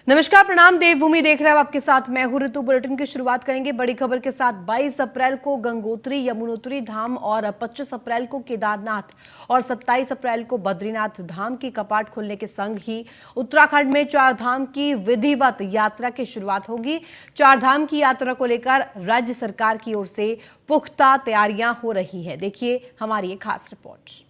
नमस्कार, प्रणाम। देवभूमि देख रहे हैं आपके साथ मैं हूं ऋतु। बुलेटिन की शुरुआत करेंगे बड़ी खबर के साथ। 22 अप्रैल को गंगोत्री यमुनोत्री धाम और 25 अप्रैल को केदारनाथ और 27 अप्रैल को बद्रीनाथ धाम की कपाट खुलने के संग ही उत्तराखंड में चार धाम की विधिवत यात्रा की शुरुआत होगी। चार धाम की यात्रा को लेकर राज्य सरकार की ओर से पुख्ता तैयारियां हो रही है। देखिए हमारी एक खास रिपोर्ट।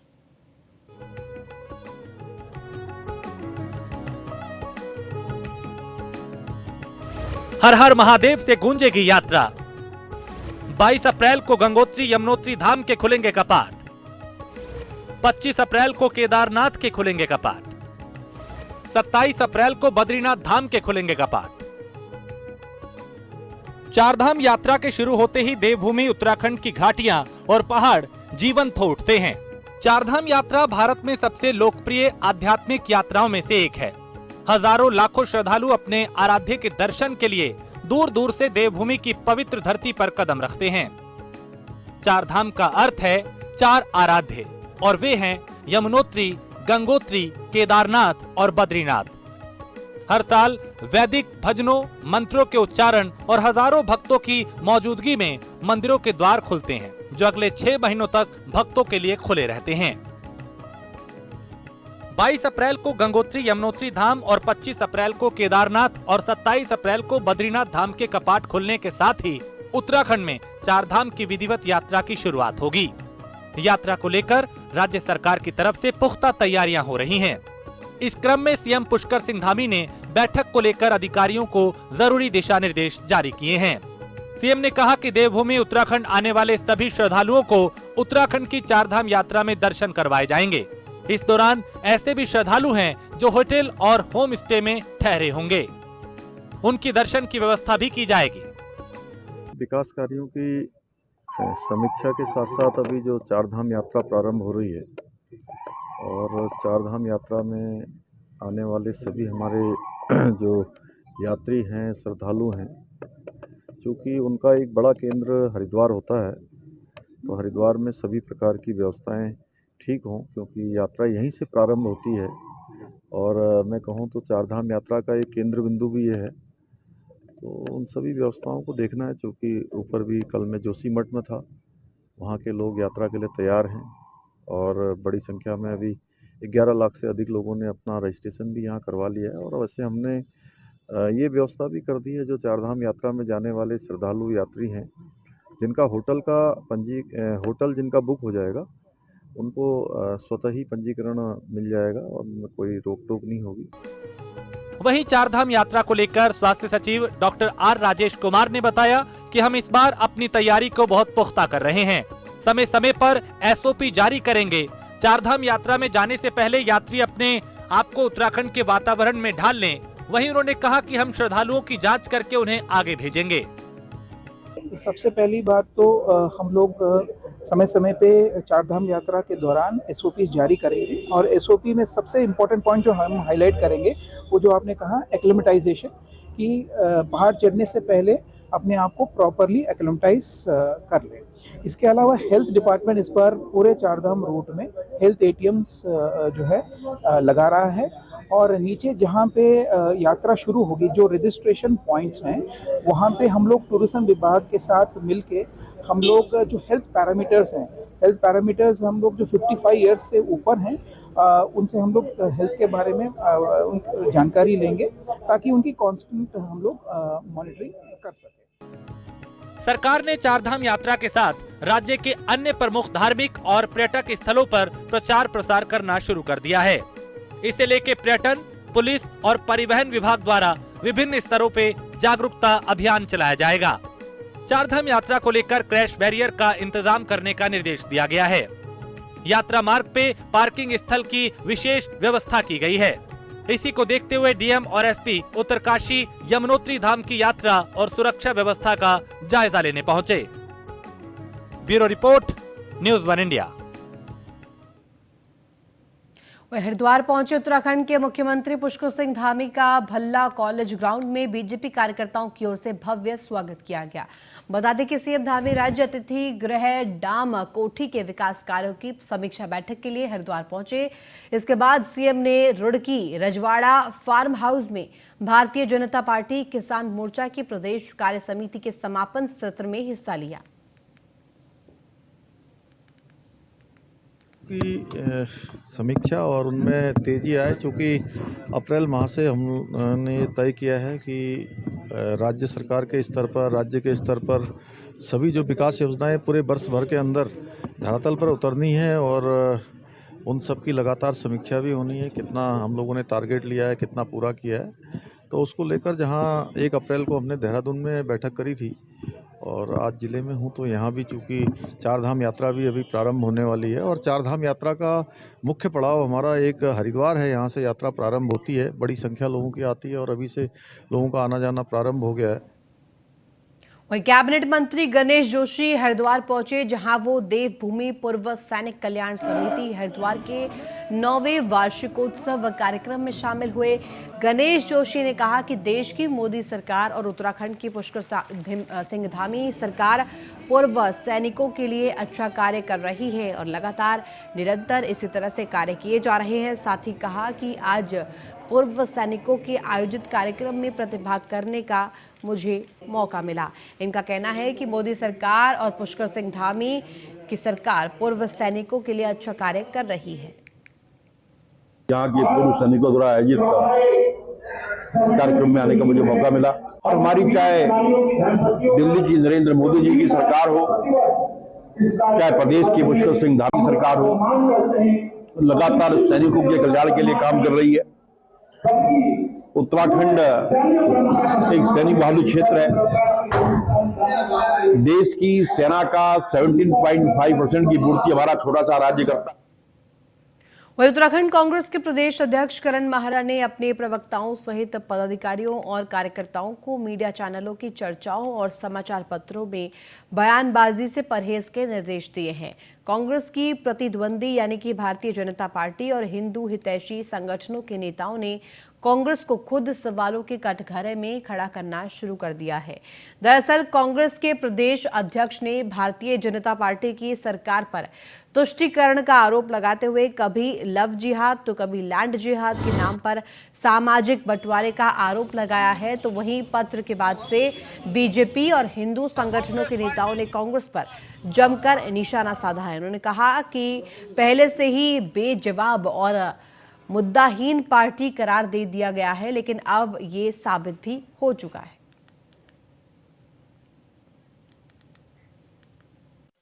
हर हर महादेव से गूंजेगी यात्रा। 22 अप्रैल को गंगोत्री यमुनोत्री धाम के खुलेंगे कपाट। 25 अप्रैल को केदारनाथ के खुलेंगे कपाट। 27 अप्रैल को बद्रीनाथ धाम के खुलेंगे कपाट। चारधाम यात्रा के शुरू होते ही देवभूमि उत्तराखंड की घाटियां और पहाड़ जीवंत हो उठते हैं। चारधाम यात्रा भारत में सबसे लोकप्रिय आध्यात्मिक यात्राओं में से एक है। हजारों लाखों श्रद्धालु अपने आराध्य के दर्शन के लिए दूर दूर से देवभूमि की पवित्र धरती पर कदम रखते हैं। चार धाम का अर्थ है चार आराध्य, और वे हैं यमुनोत्री, गंगोत्री, केदारनाथ और बद्रीनाथ। हर साल वैदिक भजनों, मंत्रों के उच्चारण और हजारों भक्तों की मौजूदगी में मंदिरों के द्वार खुलते हैं, जो अगले 6 महीनों तक भक्तों के लिए खुले रहते हैं। 22 अप्रैल को गंगोत्री यमुनोत्री धाम और 25 अप्रैल को केदारनाथ और 27 अप्रैल को बद्रीनाथ धाम के कपाट खुलने के साथ ही उत्तराखंड में चार धाम की विधिवत यात्रा की शुरुआत होगी। यात्रा को लेकर राज्य सरकार की तरफ से पुख्ता तैयारियां हो रही हैं। इस क्रम में सीएम पुष्कर सिंह धामी ने बैठक को लेकर अधिकारियों को जरूरी दिशा निर्देश जारी किए हैं। सीएम ने कहा कि देवभूमि उत्तराखंड आने वाले सभी श्रद्धालुओं को उत्तराखंड की चार धाम यात्रा में दर्शन करवाए जाएंगे। इस दौरान ऐसे भी श्रद्धालु हैं जो होटल और होम स्टे में ठहरे होंगे, उनकी दर्शन की व्यवस्था भी की जाएगी। विकास कार्यों की समीक्षा के साथ साथ अभी जो चार धाम यात्रा प्रारंभ हो रही है, और चार धाम यात्रा में आने वाले सभी हमारे जो यात्री हैं, श्रद्धालु हैं, क्योंकि उनका एक बड़ा केंद्र हरिद्वार होता है, तो हरिद्वार में सभी प्रकार की व्यवस्थाएं ठीक हों, क्योंकि यात्रा यहीं से प्रारंभ होती है। और मैं कहूँ तो चार धाम यात्रा का एक केंद्र बिंदु भी ये है, तो उन सभी व्यवस्थाओं को देखना है। क्योंकि ऊपर भी कल मैं जोशीमठ में था, वहाँ के लोग यात्रा के लिए तैयार हैं, और बड़ी संख्या में अभी 11 लाख से अधिक लोगों ने अपना रजिस्ट्रेशन भी यहाँ करवा लिया है। और वैसे हमने ये व्यवस्था भी कर दी है, जो चार धाम यात्रा में जाने वाले श्रद्धालु यात्री हैं, जिनका होटल जिनका बुक हो जाएगा, उनको स्वतः ही पंजीकरण मिल जाएगा और उनमें कोई रोक टोक नहीं होगी। वहीं चारधाम यात्रा को लेकर स्वास्थ्य सचिव डॉक्टर आर राजेश कुमार ने बताया कि हम इस बार अपनी तैयारी को बहुत पुख्ता कर रहे हैं। समय समय पर एसओपी जारी करेंगे। चारधाम यात्रा में जाने से पहले यात्री अपने आप को उत्तराखंड के वातावरण में ढाल लें। वहीं उन्होंने कहा कि हम श्रद्धालुओं की जाँच करके उन्हें आगे भेजेंगे। सबसे पहली बात तो हम लोग समय समय पे चारधाम यात्रा के दौरान एसओपी जारी करेंगे, और एसओपी में सबसे इम्पोर्टेंट पॉइंट जो हम हाईलाइट करेंगे वो जो आपने कहा एक्लिमेटाइजेशन, कि पहाड़ चढ़ने से पहले अपने आप को प्रॉपरली एक्लिमेटाइज कर लें। इसके अलावा हेल्थ डिपार्टमेंट इस बार पूरे चारधाम रूट में हेल्थ एटीएम्स जो है लगा रहा है, और नीचे जहाँ पे यात्रा शुरू होगी, जो रजिस्ट्रेशन पॉइंट्स हैं, वहाँ पे हम लोग टूरिज्म विभाग के साथ मिलके हम लोग जो हेल्थ पैरामीटर्स हम लोग जो 55 इयर्स से ऊपर हैं, उनसे हम लोग हेल्थ के बारे में जानकारी लेंगे, ताकि उनकी कांस्टेंट हम लोग मॉनिटरिंग कर सकें। सरकार ने चारधाम यात्रा के साथ राज्य के अन्य प्रमुख धार्मिक और पर्यटक स्थलों पर प्रचार प्रसार करना शुरू कर दिया है। इसे लेके पर्यटन, पुलिस और परिवहन विभाग द्वारा विभिन्न स्तरों पे जागरूकता अभियान चलाया जाएगा। चारधाम यात्रा को लेकर क्रैश बैरियर का इंतजाम करने का निर्देश दिया गया है। यात्रा मार्ग पे पार्किंग स्थल की विशेष व्यवस्था की गई है। इसी को देखते हुए डीएम और एसपी उत्तरकाशी यमुनोत्री धाम की यात्रा और सुरक्षा व्यवस्था का जायजा लेने पहुंचे। Bureau report, news 1 India. वह हरिद्वार पहुंचे उत्तराखंड के मुख्यमंत्री पुष्कर सिंह धामी का भल्ला कॉलेज ग्राउंड में बीजेपी कार्यकर्ताओं की ओर से भव्य स्वागत किया गया। बता दें कि सीएम धामी राज्य अतिथि गृह डाम कोठी के विकास कार्यों की समीक्षा बैठक के लिए हरिद्वार पहुंचे। इसके बाद सीएम ने रुड़की रजवाड़ा फार्म हाउस में भारतीय जनता पार्टी किसान मोर्चा की प्रदेश कार्य समिति के समापन सत्र में हिस्सा लिया। की समीक्षा और उनमें तेज़ी आए, चूँकि अप्रैल माह से हमने ये तय किया है कि राज्य सरकार के स्तर पर, राज्य के स्तर पर सभी जो विकास योजनाएं पूरे वर्ष भर के अंदर धरातल पर उतरनी है और उन सब की लगातार समीक्षा भी होनी है। कितना हम लोगों ने टारगेट लिया है, कितना पूरा किया है, तो उसको लेकर जहां 1 अप्रैल को हमने देहरादून में बैठक करी थी और आज ज़िले में हूँ, तो यहाँ भी चूँकि चारधाम यात्रा भी अभी प्रारंभ होने वाली है और चारधाम यात्रा का मुख्य पड़ाव हमारा एक हरिद्वार है। यहाँ से यात्रा प्रारंभ होती है, बड़ी संख्या लोगों की आती है और अभी से लोगों का आना जाना प्रारंभ हो गया है। वहीं कैबिनेट मंत्री गणेश जोशी हरिद्वार पहुंचे, जहां वो देवभूमि पूर्व सैनिक कल्याण समिति हरिद्वार के 9वें वार्षिकोत्सव कार्यक्रम में शामिल हुए। गणेश जोशी ने कहा कि देश की मोदी सरकार और उत्तराखंड की पुष्कर सिंह धामी सरकार पूर्व सैनिकों के लिए अच्छा कार्य कर रही है और लगातार निरंतर इसी तरह से कार्य किए जा रहे हैं। साथ ही कहा कि आज पूर्व सैनिकों के आयोजित कार्यक्रम में प्रतिभाग करने का मुझे मौका मिला। इनका कहना है कि मोदी सरकार और पुष्कर सिंह धामी की सरकार पूर्व सैनिकों के लिए अच्छा कार्य कर रही है। यहाँ के पूर्व सैनिकों द्वारा आयोजित कार्यक्रम में आने का मुझे मौका मिला और हमारी चाहे दिल्ली की नरेंद्र मोदी जी की सरकार हो, चाहे प्रदेश की पुष्कर सिंह धामी सरकार हो, लगातार सैनिकों के कल्याण के लिए काम कर रही है। उत्तराखंड एक सैनिक बहुल क्षेत्र है। देश की सेना का 17.5% की पूर्ति हमारा छोटा सा राज्य करता है। वहीं उत्तराखंड कांग्रेस के प्रदेश अध्यक्ष करण माहरा ने अपने प्रवक्ताओं सहित पदाधिकारियों और कार्यकर्ताओं को मीडिया चैनलों की चर्चाओं और समाचार पत्रों में बयानबाजी से परहेज के निर्देश दिए हैं। कांग्रेस की प्रतिद्वंदी यानी कि भारतीय जनता पार्टी और हिंदू हितैषी संगठनों के नेताओं ने कांग्रेस को खुद सवालों के कटघरे में खड़ा करना शुरू कर दिया है। दरअसल कांग्रेस के प्रदेश अध्यक्ष ने भारतीय जनता पार्टी की सरकार पर तुष्टीकरण का आरोप लगाते हुए कभी लव जिहाद तो कभी लैंड जिहाद के नाम पर सामाजिक बंटवारे का आरोप लगाया है। तो वहीं पत्र के बाद से बीजेपी और हिंदू संगठनों के नेताओं ने कांग्रेस पर जमकर निशाना साधा है। उन्होंने कहा कि पहले से ही बेजवाब और मुद्दाहीन पार्टी करार दे दिया गया है, लेकिन अब ये साबित भी हो चुका है।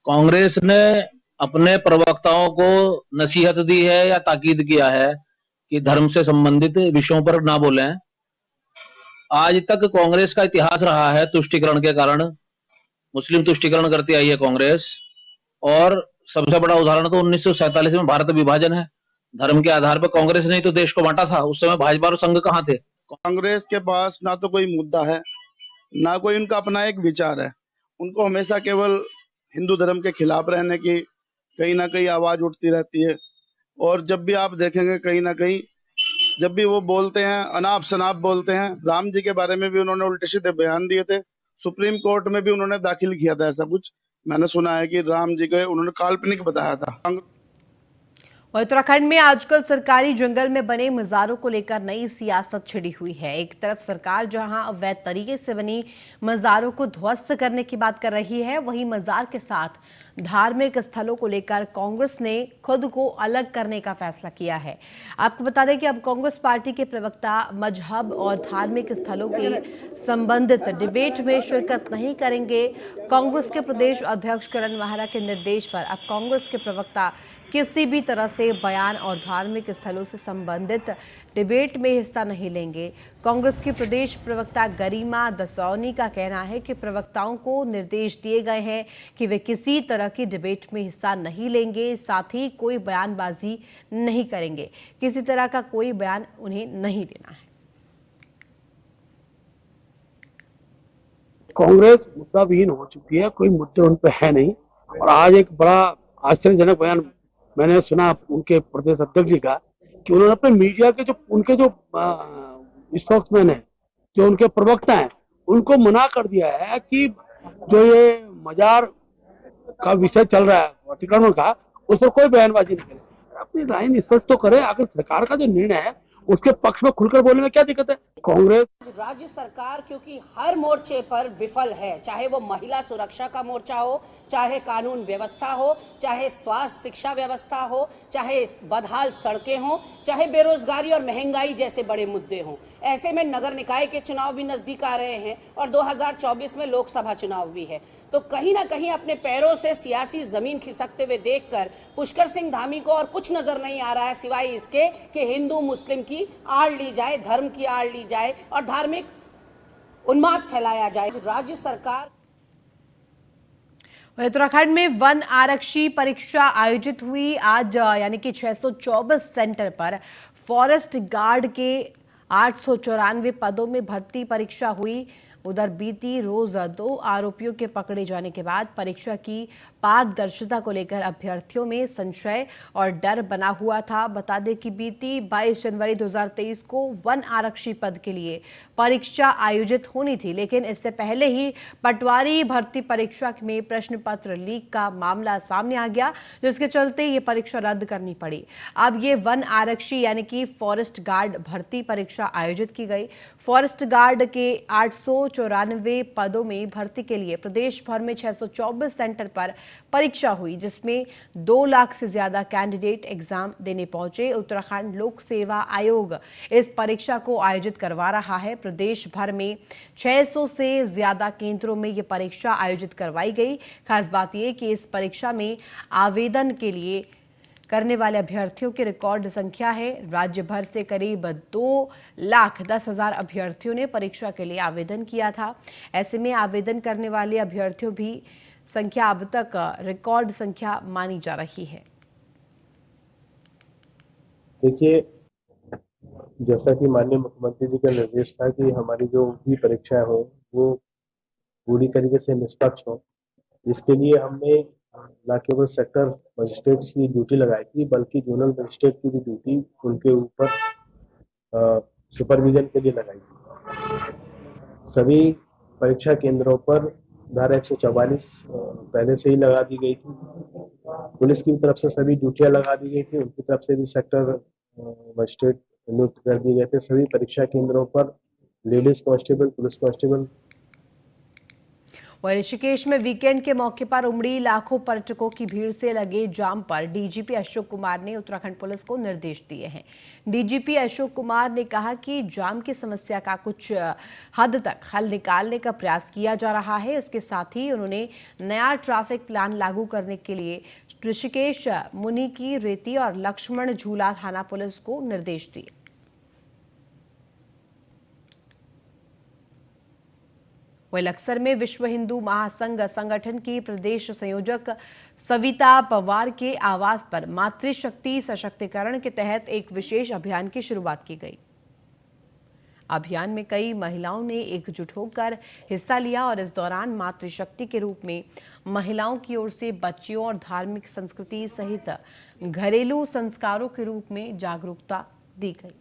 कांग्रेस ने अपने प्रवक्ताओं को नसीहत दी है या ताकीद किया है कि धर्म से संबंधित विषयों पर ना बोलें। आज तक कांग्रेस का इतिहास रहा है तुष्टीकरण के कारण, मुस्लिम तुष्टीकरण करती आई है कांग्रेस। और सबसे बड़ा उदाहरण तो 1947 में भारत विभाजन है। धर्म के आधार पर कांग्रेस ने तो देश को बांटा था। उस समय भाजपा और संघ कहाँ थे? कांग्रेस के पास ना तो कोई मुद्दा है, ना कोई उनका अपना एक विचार है। उनको हमेशा केवल हिंदू धर्म के खिलाफ रहने की कहीं ना कहीं आवाज उठती रहती है। और जब भी आप देखेंगे कहीं ना कहीं जब भी वो बोलते हैं, अनाप शनाप बोलते हैं। राम जी के बारे में भी उन्होंने उल्टे सीधे बयान दिए थे। सुप्रीम कोर्ट में भी उन्होंने दाखिल किया था ऐसा कुछ। मैंने सुना है कि राम जी को उन्होंने काल्पनिक बताया था। उत्तराखंड में आजकल सरकारी जंगल में बने मज़ारों को लेकर नई सियासत छिड़ी हुई है। एक तरफ सरकार जहां अवैध तरीके से बनी मज़ारों को ध्वस्त करने की बात कर रही है, वहीं मज़ार के साथ धार्मिक स्थलों को लेकर कांग्रेस ने खुद को अलग करने का फैसला किया है। आपको बता दें कि अब कांग्रेस पार्टी के प्रवक्ता मजहब और धार्मिक स्थलों के संबंधित डिबेट में शिरकत नहीं करेंगे। कांग्रेस के प्रदेश अध्यक्ष करण माहरा के निर्देश पर अब कांग्रेस के प्रवक्ता किसी भी तरह से बयान और धार्मिक स्थलों से संबंधित डिबेट में हिस्सा नहीं लेंगे। कांग्रेस की प्रदेश प्रवक्ता गरिमा दसौनी का कहना है कि प्रवक्ताओं को निर्देश दिए गए हैं कि वे किसी तरह की डिबेट में हिस्सा नहीं लेंगे, साथ ही कोई बयानबाजी नहीं करेंगे। किसी तरह का कोई बयान उन्हें नहीं देना है। कांग्रेस मुद्दा विहीन हो चुकी है, कोई मुद्दे उन पे है नहीं। और आज एक बड़ा आश्चर्यजनक बयान मैंने सुना उनके प्रदेश अध्यक्ष जी का कि उन्होंने अपने मीडिया के जो उनके जो स्पोक्समैन है, जो उनके प्रवक्ता हैं, उनको मना कर दिया है कि जो ये मजार का विषय चल रहा है अतिक्रमण का, उस पर कोई बयानबाजी नहीं करे, अपनी राय स्पष्ट तो करे। आखिर सरकार का जो निर्णय है उसके पक्ष में खुलकर बोलने में क्या दिक्कत है। कांग्रेस राज्य सरकार क्योंकि हर मोर्चे पर विफल है, चाहे वो महिला सुरक्षा का मोर्चा हो, चाहे कानून व्यवस्था हो, चाहे स्वास्थ्य शिक्षा व्यवस्था हो, चाहे बदहाल सड़कें हो, चाहे बेरोजगारी और महंगाई जैसे बड़े मुद्दे हों। ऐसे में नगर निकाय के चुनाव भी नजदीक आ रहे हैं और 2024 में लोकसभा चुनाव भी है, तो कहीं ना कहीं अपने पैरों से सियासी जमीन खिसकते हुए देखकर पुष्कर सिंह धामी को और कुछ नजर नहीं आ रहा है सिवाय इसके कि हिंदू मुस्लिम की आड़ ली जाए, धर्म की आड़ ली जाए और धार्मिक उन्माद फैलाया जाए। राज्य सरकार उत्तराखंड में वन आरक्षी परीक्षा आयोजित हुई आज, यानी कि 624 सेंटर पर फॉरेस्ट गार्ड के 894 पदों में भर्ती परीक्षा हुई। उधर बीती रोज 2 आरोपियों के पकड़े जाने के बाद परीक्षा की पारदर्शिता को लेकर अभ्यर्थियों में संशय और डर बना हुआ था। बता दें कि बीती 22 जनवरी 2023 को वन आरक्षी पद के लिए परीक्षा आयोजित होनी थी, लेकिन इससे पहले ही पटवारी भर्ती परीक्षा में प्रश्न पत्र लीक का मामला सामने आ गया, जिसके चलते ये परीक्षा रद्द करनी पड़ी। अब ये वन आरक्षी यानी कि फॉरेस्ट गार्ड भर्ती परीक्षा आयोजित की गई। फॉरेस्ट गार्ड के 894 पदों में भर्ती के लिए प्रदेश भर में 624 सेंटर पर परीक्षा हुई, जिसमें 2 लाख से ज्यादा कैंडिडेट एग्जाम देने पहुंचे। उत्तराखंड लोक सेवा आयोग इस परीक्षा को आयोजित करवा रहा है। प्रदेश भर में 600 से ज्यादा केंद्रों में ये परीक्षा आयोजित करवाई गई। खास बात यह कि इस परीक्षा में आवेदन के लिए करने वाले अभ्यर्थियों की रिकॉर्ड संख्या है। राज्य भर से करीब 2,10,000 अभ्यर्थियों ने परीक्षा के लिए आवेदन किया था। ऐसे में आवेदन करने वाले अभ्यर्थियों भी संख्या अब तक रिकॉर्ड संख्या मानी जा रही है। देखिए, जैसा कि माननीय मुख्यमंत्री जी का निर्देश था कि हमारी जो भी परीक्षाएं हो वो पूरी तरीके से निष्पक्ष हो, इसके लिए हमने न केवल सेक्टर मजिस्ट्रेट की ड्यूटी लगाई थी, बल्कि जोनल मजिस्ट्रेट की भी ड्यूटी उनके ऊपर सुपरविजन के लिए लगाई थी। सभी परीक्षा केंद्रों पर धारा 144 पहले से ही लगा दी गई थी। पुलिस की तरफ से सभी ड्यूटियां लगा दी गई थी, उनकी तरफ से भी सेक्टर मजिस्ट्रेट नियुक्त कर दिए गए थे। सभी परीक्षा केंद्रों पर लेडीज कांस्टेबल, पुलिस कांस्टेबल। और ऋषिकेश में वीकेंड के मौके पर उमड़ी लाखों पर्यटकों की भीड़ से लगे जाम पर डीजीपी अशोक कुमार ने उत्तराखंड पुलिस को निर्देश दिए हैं। डीजीपी अशोक कुमार ने कहा कि जाम की समस्या का कुछ हद तक हल निकालने का प्रयास किया जा रहा है। इसके साथ ही उन्होंने नया ट्रैफिक प्लान लागू करने के लिए ऋषिकेश, मुनि की रेती और लक्ष्मण झूला थाना पुलिस को निर्देश दिए। लक्सर में विश्व हिंदू महासंघ संगठन की प्रदेश संयोजक सविता पवार के आवास पर मातृशक्ति सशक्तिकरण के तहत एक विशेष अभियान की शुरुआत की गई। अभियान में कई महिलाओं ने एकजुट होकर हिस्सा लिया और इस दौरान मातृशक्ति के रूप में महिलाओं की ओर से बच्चियों और धार्मिक संस्कृति सहित घरेलू संस्कारों के रूप में जागरूकता दी गई।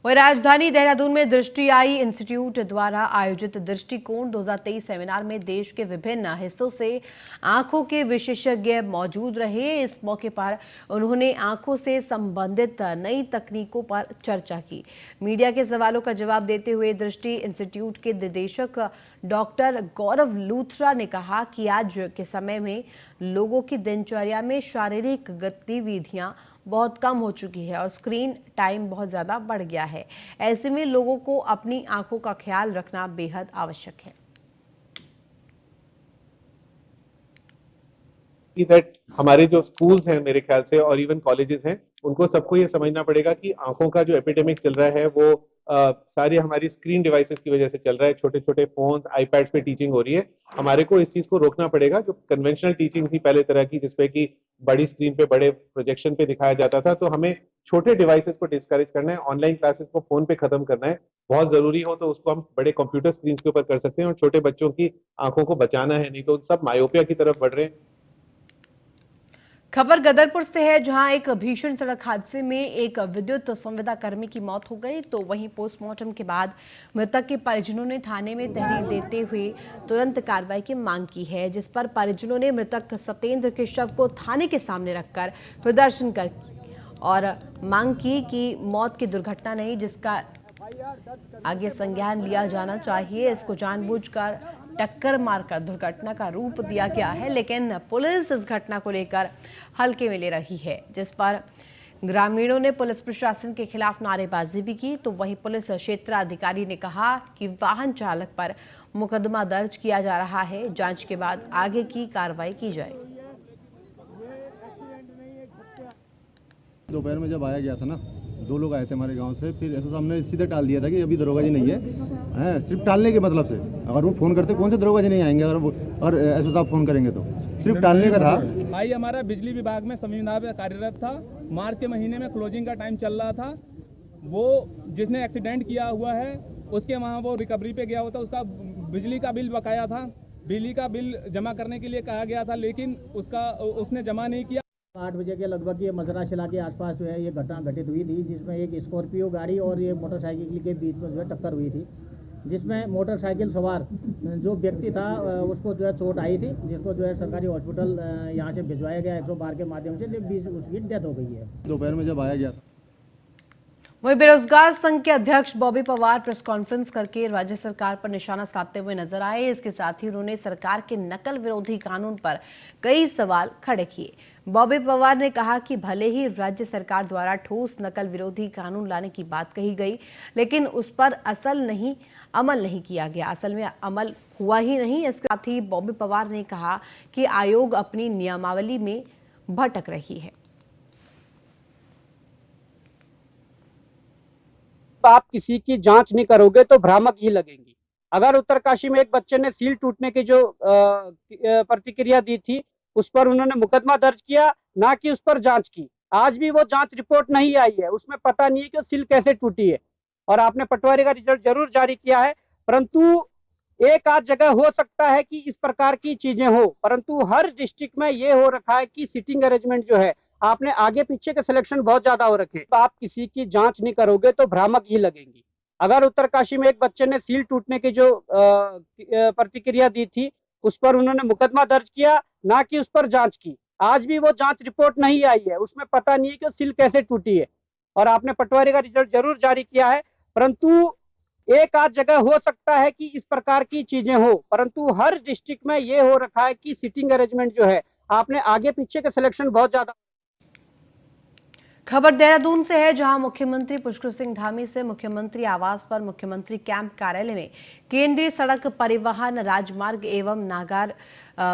और राजधानी देहरादून में दृष्टि आई इंस्टीट्यूट द्वारा आयोजित दृष्टिकोण 2023 सेमिनार में देश के विभिन्न हिस्सों से आंखों के विशेषज्ञ मौजूद रहे। इस मौके पर उन्होंने आंखों से संबंधित नई तकनीकों पर चर्चा की। मीडिया के सवालों का जवाब देते हुए दृष्टि इंस्टीट्यूट के निदेशक डॉक्टर गौरव लूथरा ने कहा कि आज के समय में लोगों की दिनचर्या में शारीरिक गतिविधियां बहुत कम हो चुकी है और स्क्रीन टाइम बहुत ज़्यादा बढ़ गया है। ऐसे में लोगों को अपनी आंखों का ख्याल रखना बेहद आवश्यक है। दैट हमारे जो स्कूल्स हैं मेरे ख्याल से और इवन कॉलेजेस हैं, उनको सबको ये समझना पड़ेगा कि आंखों का जो एपिडेमिक चल रहा है वो सारी हमारी स्क्रीन डिवाइसेस की वजह से चल रहा है। छोटे छोटे फोन्स, आईपैड्स पे टीचिंग हो रही है। हमारे को इस चीज को रोकना पड़ेगा। जो कन्वेंशनल टीचिंग थी पहले तरह की, जिसपे कि बड़ी स्क्रीन पे बड़े प्रोजेक्शन पे दिखाया जाता था, तो हमें छोटे डिवाइसेस को डिस्करेज करना है। ऑनलाइन क्लासेस को फोन पे खत्म करना है। बहुत जरूरी हो तो उसको हम बड़े कंप्यूटर स्क्रीन के ऊपर कर सकते हैं और छोटे बच्चों की आंखों को बचाना है, नहीं तो सब मायोपिया की तरफ बढ़ रहे हैं। खबर गदरपुर से है, जहां एक भीषण सड़क हादसे में एक विद्युत संविदा कर्मी की मौत हो गई। तो वहीं पोस्टमार्टम के बाद मृतक के परिजनों ने थाने में तहरीर देते हुए तुरंत कार्रवाई की मांग की है, जिस पर परिजनों ने मृतक सत्येंद्र के शव को थाने के सामने रखकर प्रदर्शन कर और मांग की कि मौत की दुर्घटना नहीं, जिसका आगे संज्ञान लिया जाना चाहिए। इसको जानबूझकर टक्कर मारकर दुर्घटना का रूप दिया गया है, लेकिन पुलिस इस घटना को लेकर हल्के में ले रही है, जिस पर ग्रामीणों ने पुलिस प्रशासन के खिलाफ नारेबाजी भी की। तो वहीं पुलिस क्षेत्राधिकारी ने कहा कि वाहन चालक पर मुकदमा दर्ज किया जा रहा है, जांच के बाद आगे की कार्रवाई की जाएगी। दोपहर में जब आया गया था ना, 2 लोग आए थे हमारे गांव से, फिर एसओ साहब ने सीधे टाल दिया था कि अभी दरोगा जी नहीं है, सिर्फ टालने के मतलब से। अगर वो फोन करते कौन से दरोगा जी नहीं आएंगे, और एसओ साहब फोन करेंगे तो सिर्फ टालने का था। भाई हमारा बिजली विभाग में संविदा पे कार्यरत था। मार्च के महीने में क्लोजिंग का टाइम चल रहा था। वो जिसने एक्सीडेंट किया हुआ है उसके वहाँ वो रिकवरी पे गया होता, उसका बिजली का बिल बकाया था। बिजली का बिल जमा करने के लिए कहा गया था, लेकिन उसने जमा नहीं किया। 8 बजे के लगभग ये मजरा शिला के आसपास जो है ये घटना घटित हुई थी, जिसमें एक स्कॉर्पियो गाड़ी और ये मोटरसाइकिल के बीच में जो है टक्कर हुई थी, जिसमें मोटरसाइकिल सवार जो व्यक्ति था उसको जो है चोट आई थी, जिसको जो है सरकारी हॉस्पिटल यहाँ से भिजवाया गया 112 के माध्यम से, उसकी डेथ हो गई है। दोपहर में जब आया गया था। वहीं बेरोजगार संघ के अध्यक्ष बॉबी पवार प्रेस कॉन्फ्रेंस करके राज्य सरकार पर निशाना साधते हुए नजर आए। इसके साथ ही उन्होंने सरकार के नकल विरोधी कानून पर कई सवाल खड़े किए। बॉबी पवार ने कहा कि भले ही राज्य सरकार द्वारा ठोस नकल विरोधी कानून लाने की बात कही गई, लेकिन उस पर अमल नहीं किया गया। असल में अमल हुआ ही नहीं। इसके साथ ही बॉबी पवार ने कहा कि आयोग अपनी नियमावली में भटक रही है। आप किसी की जांच नहीं करोगे तो भ्रामक ही लगेंगी। अगर उत्तरकाशी में एक बच्चे ने सील टूटने की जो प्रतिक्रिया दी थी, उस पर उन्होंने मुकदमा दर्ज किया, ना कि उस पर जांच की। आज भी वो जांच रिपोर्ट नहीं आई है, उसमें पता नहीं है कि सील कैसे टूटी है। और आपने पटवारी का रिजल्ट जरूर जारी किया है, परंतु एक आध जगह हो सकता है कि इस प्रकार की चीजें हो, परंतु हर डिस्ट्रिक्ट में ये हो रखा है कि सीटिंग अरेंजमेंट जो है, आपने आगे पीछे के सिलेक्शन बहुत ज्यादा हो रखे। आप किसी की जांच नहीं करोगे तो भ्रामक ही लगेंगी। अगर उत्तरकाशी में एक बच्चे ने सील टूटने की जो प्रतिक्रिया दी थी, उस पर उन्होंने मुकदमा दर्ज किया, ना कि उस पर जांच की। आज भी वो जांच रिपोर्ट नहीं आई है, उसमें पता नहीं है कि सील कैसे टूटी है। और आपने पटवारी का रिजल्ट जरूर जारी किया है, परंतु एक आध जगह हो सकता है कि इस प्रकार की चीजें हो, परंतु हर डिस्ट्रिक्ट में ये हो रखा है कि सीटिंग अरेंजमेंट जो है, आपने आगे पीछे के सिलेक्शन बहुत ज्यादा। खबर देहरादून से है, जहां मुख्यमंत्री पुष्कर सिंह धामी से मुख्यमंत्री आवास पर मुख्यमंत्री कैंप कार्यालय में केंद्रीय सड़क परिवहन राजमार्ग एवं नागर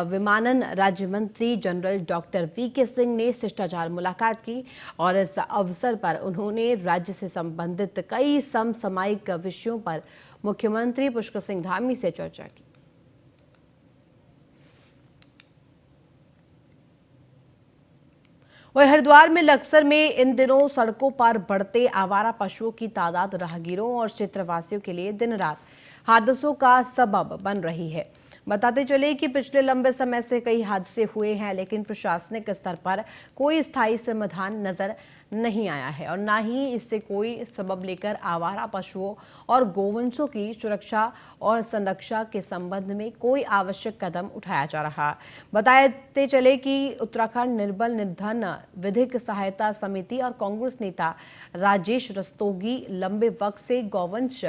विमानन राज्य मंत्री जनरल डॉक्टर वीके सिंह ने शिष्टाचार मुलाकात की। और इस अवसर पर उन्होंने राज्य से संबंधित कई समसामयिक विषयों पर मुख्यमंत्री पुष्कर सिंह धामी से चर्चा की। वहीं हरिद्वार में लक्सर में इन दिनों सड़कों पर बढ़ते आवारा पशुओं की तादाद राहगीरों और क्षेत्रवासियों के लिए दिन रात हादसों का सबब बन रही है। बताते चले कि पिछले लंबे समय से कई हादसे हुए हैं, लेकिन प्रशासनिक स्तर पर कोई स्थायी समाधान नजर नहीं आया है और न ही इससे कोई सबब लेकर आवारा पशुओं और गोवंशों की सुरक्षा और संरक्षा के संबंध में कोई आवश्यक कदम उठाया जा रहा। बताते चले कि उत्तराखंड निर्बल निर्धन विधिक सहायता समिति और कांग्रेस नेता राजेश रस्तोगी लंबे वक्त से गौवंश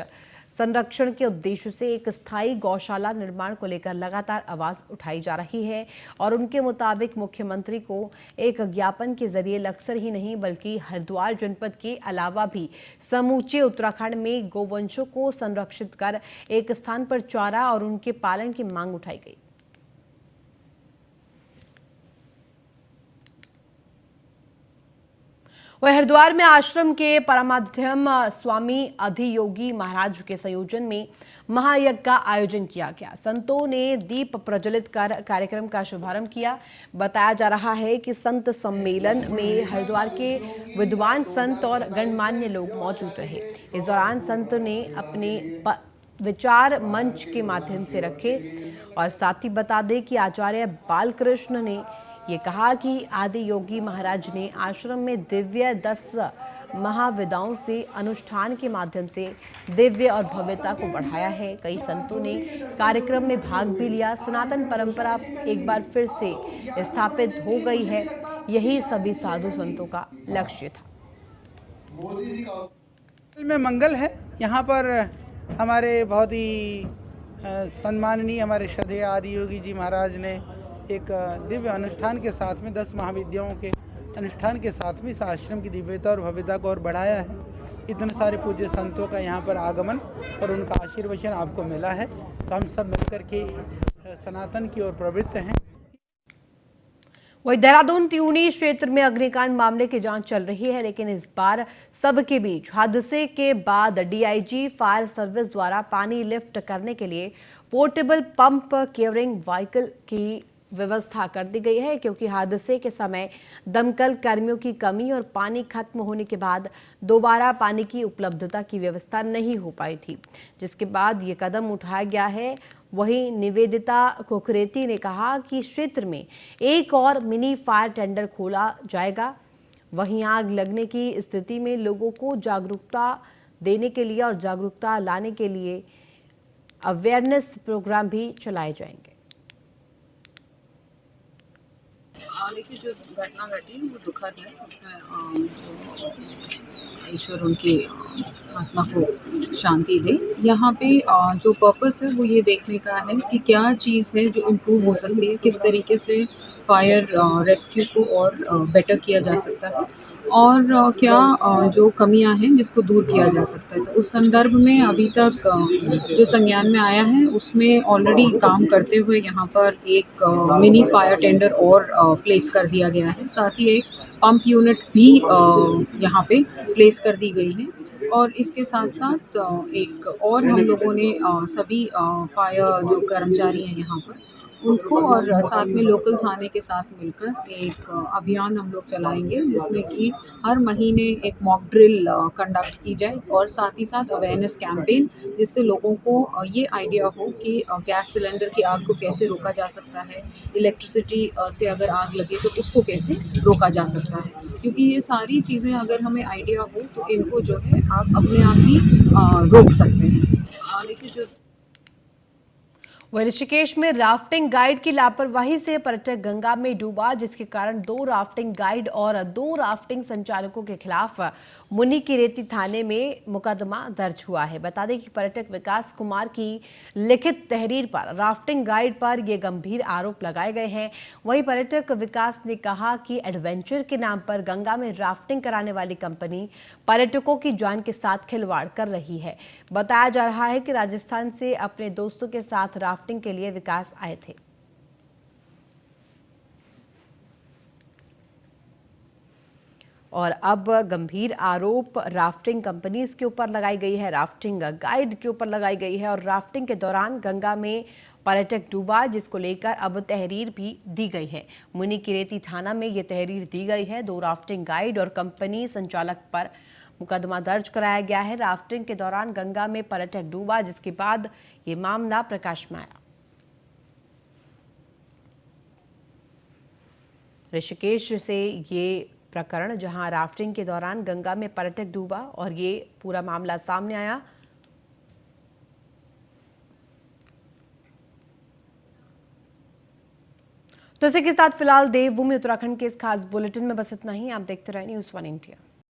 संरक्षण के उद्देश्य से एक स्थायी गौशाला निर्माण को लेकर लगातार आवाज उठाई जा रही है। और उनके मुताबिक मुख्यमंत्री को एक ज्ञापन के जरिए लक्सर ही नहीं बल्कि हरिद्वार जनपद के अलावा भी समूचे उत्तराखंड में गोवंशों को संरक्षित कर एक स्थान पर चारा और उनके पालन की मांग उठाई गई। वह हरिद्वार में आश्रम के परमाध्यम स्वामी अधियोगी महाराज के संयोजन में महायज्ञ का आयोजन किया गया। संतों ने दीप प्रज्वलित कर कार्यक्रम का शुभारंभ किया। बताया जा रहा है कि संत सम्मेलन में हरिद्वार के विद्वान संत और गणमान्य लोग मौजूद रहे। इस दौरान संत ने अपने विचार मंच के माध्यम से रखे और साथ ही बता दें कि आचार्य बालकृष्ण ने ये कहा कि आदि योगी महाराज ने आश्रम में दिव्य 10 महाविदाओं से अनुष्ठान के माध्यम से दिव्य और भव्यता को बढ़ाया है। कई संतों ने कार्यक्रम में भाग भी लिया। सनातन परंपरा एक बार फिर से स्थापित हो गई है, यही सभी साधु संतों का लक्ष्य था। में मंगल है। यहाँ पर हमारे बहुत ही सम्माननीय हमारे श्रद्धेय आदि योगी जी महाराज ने एक दिव्य अनुष्ठान के साथ में 10 महाविद्याओं के अनुष्ठान के साथ में इस आश्रम की दिव्यता और भव्यता को और बढ़ाया है। इतने सारे पूज्य संतों का यहाँ पर आगमन और उनका आशीर्वचन आपको मिला है, तो हम सब मिलकर के सनातन की ओर प्रवृत्त हैं। वही देहरादून त्यूनी क्षेत्र में अग्निकांड मामले की जांच चल रही है, लेकिन इस बार सबके बीच हादसे के बाद डीआईजी फायर सर्विस द्वारा पानी लिफ्ट करने के लिए पोर्टेबल पंप केयरिंग व्हीकल की व्यवस्था कर दी गई है, क्योंकि हादसे के समय दमकल कर्मियों की कमी और पानी खत्म होने के बाद दोबारा पानी की उपलब्धता की व्यवस्था नहीं हो पाई थी, जिसके बाद ये कदम उठाया गया है। वहीं निवेदिता कुकरेती ने कहा कि क्षेत्र में एक और मिनी फायर टेंडर खोला जाएगा। वहीं आग लगने की स्थिति में लोगों को जागरूकता देने के लिए और जागरूकता लाने के लिए अवेयरनेस प्रोग्राम भी चलाए जाएंगे। देखिए, जो घटना घटी वो दुखद है। उसमें जो ईश्वर उनकी आत्मा को शांति दे। यहाँ पे जो पर्पस है वो ये देखने का है कि क्या चीज़ है जो इम्प्रूव हो सकती है, किस तरीके से फायर रेस्क्यू को और बेटर किया जा सकता है, और क्या जो कमियां हैं जिसको दूर किया जा सकता है। तो उस संदर्भ में अभी तक जो संज्ञान में आया है उसमें ऑलरेडी काम करते हुए यहाँ पर एक मिनी फायर टेंडर और प्लेस कर दिया गया है। साथ ही एक पंप यूनिट भी यहाँ पे प्लेस कर दी गई है, और इसके साथ साथ एक और हम लोगों ने सभी फायर जो कर्मचारी हैं यहाँ पर उनको और साथ में लोकल थाने के साथ मिलकर एक अभियान हम लोग चलाएंगे, जिसमें कि हर महीने एक मॉक ड्रिल कंडक्ट की जाए और साथ ही साथ अवेयरनेस कैंपेन, जिससे लोगों को ये आइडिया हो कि गैस सिलेंडर की आग को कैसे रोका जा सकता है, इलेक्ट्रिसिटी से अगर आग लगे तो उसको कैसे रोका जा सकता है। क्योंकि ये सारी चीज़ें अगर हमें आइडिया हो तो इनको जो है आप अपने आप ही रोक सकते हैं। देखिए, जो ऋषिकेश में राफ्टिंग गाइड की लापरवाही से पर्यटक गंगा में डूबा, जिसके कारण 2 राफ्टिंग गाइड और 2 राफ्टिंग संचालकों के खिलाफ मुनिकीरेती थाने में मुकदमा दर्ज हुआ है। बता दें कि पर्यटक विकास कुमार की लिखित तहरीर पर राफ्टिंग गाइड पर ये गंभीर आरोप लगाए गए हैं। वहीं पर्यटक विकास ने कहा कि एडवेंचर के नाम पर गंगा में राफ्टिंग कराने वाली कंपनी पर्यटकों की जान के साथ खिलवाड़ कर रही है। बताया जा रहा है कि राजस्थान से अपने दोस्तों के साथ राफ्टिंग के लिए विकास आए थे। और अब गंभीर आरोप राफ्टिंग कंपनीज के ऊपर लगाई गई है, राफ्टिंग गाइड के ऊपर लगाई गई है। और राफ्टिंग के दौरान गंगा में पर्यटक डूबा, जिसको लेकर अब तहरीर भी दी गई है। मुनिकीरेती थाना में ये तहरीर दी गई है। 2 राफ्टिंग गाइड और कंपनी संचालक पर मुकदमा दर्ज कराया गया है। राफ्टिंग के दौरान गंगा में पर्यटक डूबा, जिसके बाद ये मामला प्रकाश में आया। ऋषिकेश से ये प्रकरण, जहां राफ्टिंग के दौरान गंगा में पर्यटक डूबा और ये पूरा मामला सामने आया। तो इसी के साथ फिलहाल देवभूमि उत्तराखंड के इस खास बुलेटिन में बस इतना ही। आप देखते रहिए न्यूज़ 1 इंडिया।